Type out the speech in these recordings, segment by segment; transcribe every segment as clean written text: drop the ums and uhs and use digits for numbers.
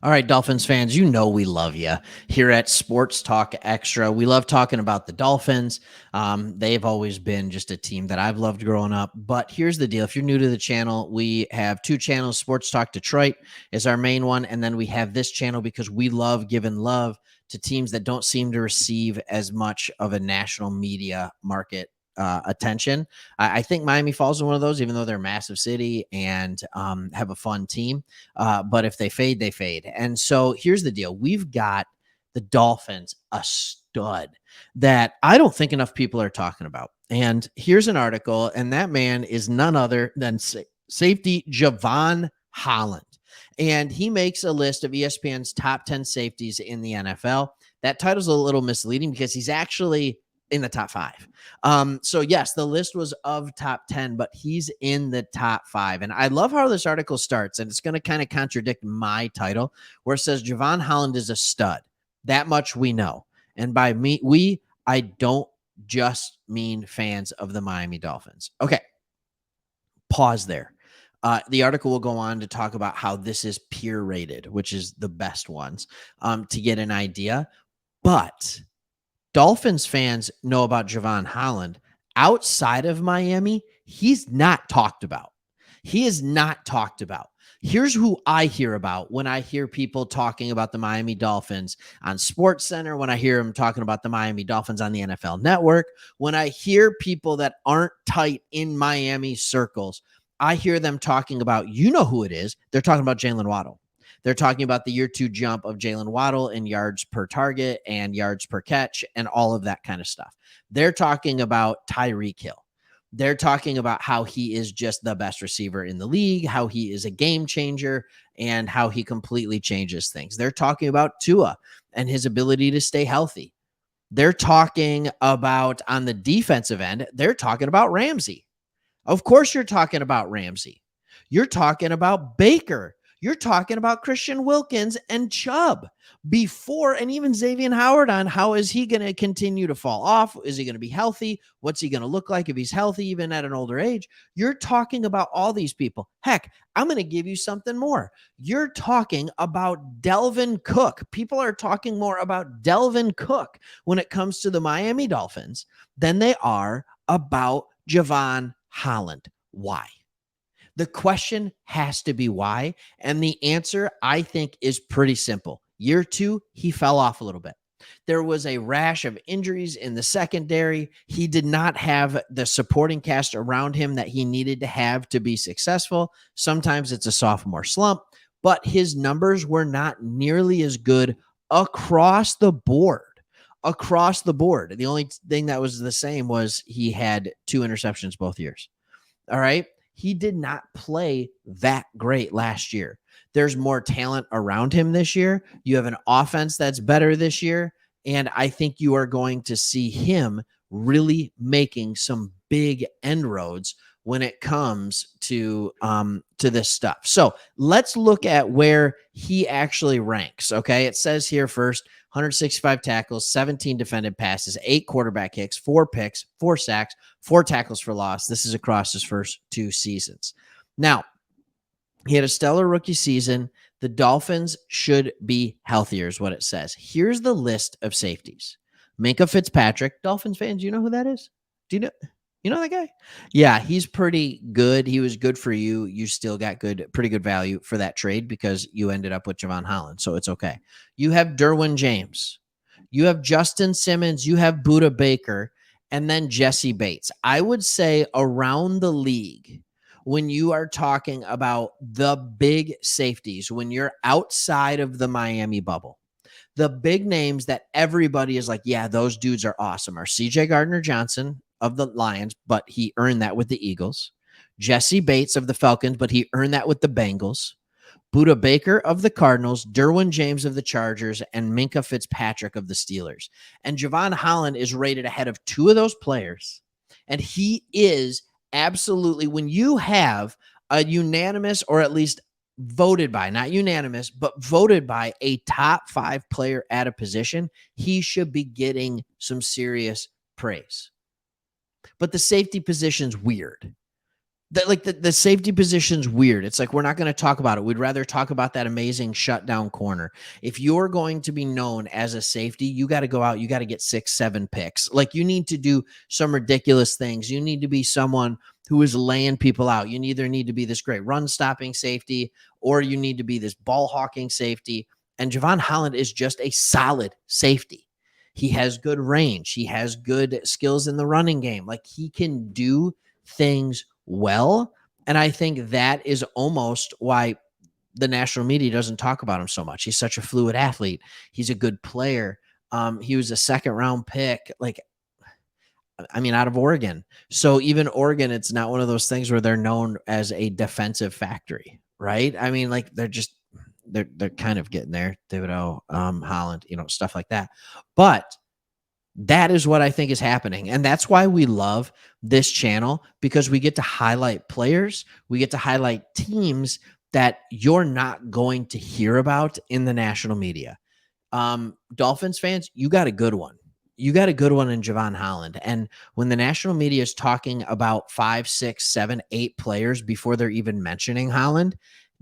All right, Dolphins fans, you know we love you here at Sports Talk Extra. We love talking about the Dolphins. They've always been just a team that I've loved growing up. But here's the deal. If you're new to the channel, we have two channels. Sports Talk Detroit is our main one. And then we have this channel because we love giving love to teams that don't seem to receive as much of a national media market attention. I think Miami falls in one of those, even though they're a massive city and have a fun team. But if they fade, they fade. And so here's the deal. We've got the Dolphins, a stud that I don't think enough people are talking about. And here's an article, and that man is none other than safety Jaylen Waddle. And he makes a list of ESPN's top 10 safeties in the NFL. That title's a little misleading because he's actually in the top 5. So yes, the list was of top 10, but he's in the top 5. And I love how this article starts, and it's going to kind of contradict my title where it says Jaylen Waddle is a stud. That much we know. And by me, I don't just mean fans of the Miami Dolphins. Okay. Pause there. The article will go on to talk about how this is peer rated, which is the best ones, to get an idea. But Dolphins fans know about Jaylen Waddle. Outside of Miami, he's not talked about. He is not talked about. Here's who I hear about when I hear people talking about the Miami Dolphins on SportsCenter, when I hear them talking about the Miami Dolphins on the NFL Network, when I hear people that aren't tight in Miami circles, I hear them talking about, you know who it is. They're talking about Jaylen Waddle. They're talking about the year 2 jump of Jaylen Waddle in yards per target and yards per catch and all of that kind of stuff. They're talking about Tyreek Hill. They're talking about how he is just the best receiver in the league, how he is a game changer, and how he completely changes things. They're talking about Tua and his ability to stay healthy. They're talking about, on the defensive end, they're talking about Ramsey. Of course you're talking about Ramsey. You're talking about Baker. You're talking about Christian Wilkins and Chubb before, and even Xavier Howard on how is he going to continue to fall off? Is he going to be healthy? What's he going to look like if he's healthy, even at an older age? You're talking about all these people. Heck, I'm going to give you something more. You're talking about Dalvin Cook. People are talking more about Dalvin Cook when it comes to the Miami Dolphins than they are about Jaylen Waddle. Why? The question has to be why. And the answer, I think, is pretty simple. Year 2, he fell off a little bit. There was a rash of injuries in the secondary. He did not have the supporting cast around him that he needed to have to be successful. Sometimes it's a sophomore slump, but his numbers were not nearly as good across the board. Across the board. The only thing that was the same was he had 2 interceptions both years. All right. He did not play that great last year. There's more talent around him this year. You have an offense that's better this year. And I think you are going to see him really making some big inroads when it comes to this stuff. So let's look at where he actually ranks. Okay. It says here first, 165 tackles, 17 defended passes, 8 quarterback hits, 4 picks, 4 sacks, 4 tackles for loss. This is across his first 2 seasons. Now, he had a stellar rookie season. The Dolphins should be healthier is what it says. Here's the list of safeties. Minkah Fitzpatrick. Dolphins fans, you know who that is? Do you know that guy? Yeah, he's pretty good. He was good for you. You still got pretty good value for that trade because you ended up with Jaylen Waddle, so it's okay. You have Derwin James. You have Justin Simmons. You have Budda Baker, and then Jesse Bates. I would say around the league, when you are talking about the big safeties, when you're outside of the Miami bubble, the big names that everybody is like, yeah, those dudes are awesome are CJ Gardner-Johnson of the Lions, but he earned that with the Eagles. Jesse Bates of the Falcons, but he earned that with the Bengals. Budda Baker of the Cardinals, Derwin James of the Chargers, and Minkah Fitzpatrick of the Steelers. And Jaylen Waddle is rated ahead of 2 of those players. And he is absolutely, when you have a unanimous, or at least voted by, not unanimous, but voted by a top 5 player at a position, he should be getting some serious praise. But the safety position's weird. The safety position's weird. It's like we're not going to talk about it. We'd rather talk about that amazing shutdown corner. If you're going to be known as a safety, you got to go out, you got to get 6, 7 picks. Like you need to do some ridiculous things. You need to be someone who is laying people out. You either need to be this great run stopping safety or you need to be this ball hawking safety. And Javon Holland is just a solid safety. He has good range. He has good skills in the running game. Like he can do things well. And I think that is almost why the national media doesn't talk about him so much. He's such a fluid athlete. He's a good player. He was a second round pick, like, I mean, out of Oregon. So even Oregon, it's not one of those things where they're known as a defensive factory, right? I mean, like they're kind of getting there. Thibodeau, Holland, stuff like that. But that is what I think is happening. And that's why we love this channel, because we get to highlight players. We get to highlight teams that you're not going to hear about in the national media. Dolphins fans, you got a good one. You got a good one in Javon Holland. And when the national media is talking about 5, 6, 7, 8 players before they're even mentioning Holland,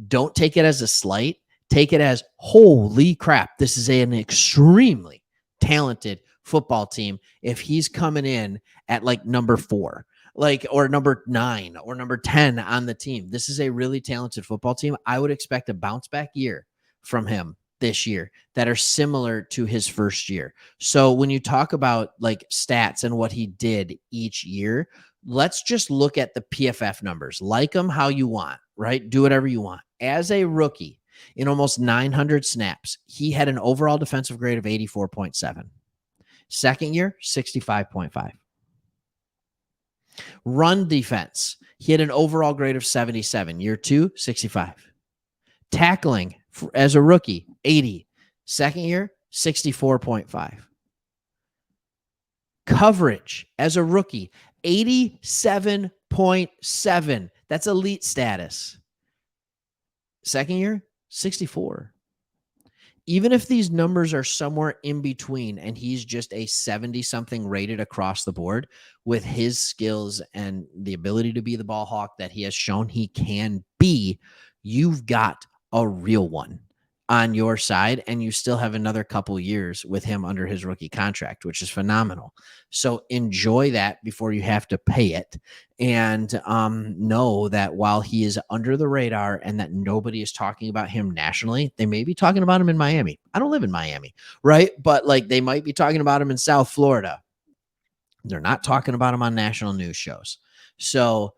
don't take it as a slight. Take it as, holy crap, this is an extremely talented football team if he's coming in at like number 4, like, or number 9 or number 10 on the team. This is a really talented football team. I would expect a bounce back year from him this year that are similar to his first year. So when you talk about like stats and what he did each year, let's just look at the PFF numbers. Like them how you want, right? Do whatever you want. As a rookie, in almost 900 snaps, he had an overall defensive grade of 84.7. Second year, 65.5. Run defense, he had an overall grade of 77. Year 2, 65. Tackling as a rookie, 80. Second year, 64.5. Coverage as a rookie, 87.7. That's elite status. Second year, 64. Even if these numbers are somewhere in between and he's just a 70-something rated across the board, with his skills and the ability to be the ball hawk that he has shown he can be, you've got a real one on your side, and you still have another couple years with him under his rookie contract, which is phenomenal. So enjoy that before you have to pay it. And know that while he is under the radar and that nobody is talking about him nationally, they may be talking about him in Miami. I don't live in Miami, right? But like they might be talking about him in South Florida. They're not talking about him on national news shows. So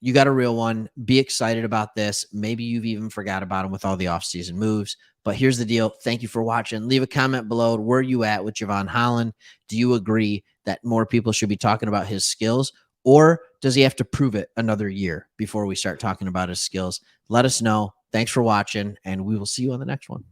you got a real one. Be excited about this. Maybe you've even forgot about him with all the offseason moves. But here's the deal. Thank you for watching. Leave a comment below. Where are you at with Javon Holland? Do you agree that more people should be talking about his skills? Or does he have to prove it another year before we start talking about his skills? Let us know. Thanks for watching, and we will see you on the next one.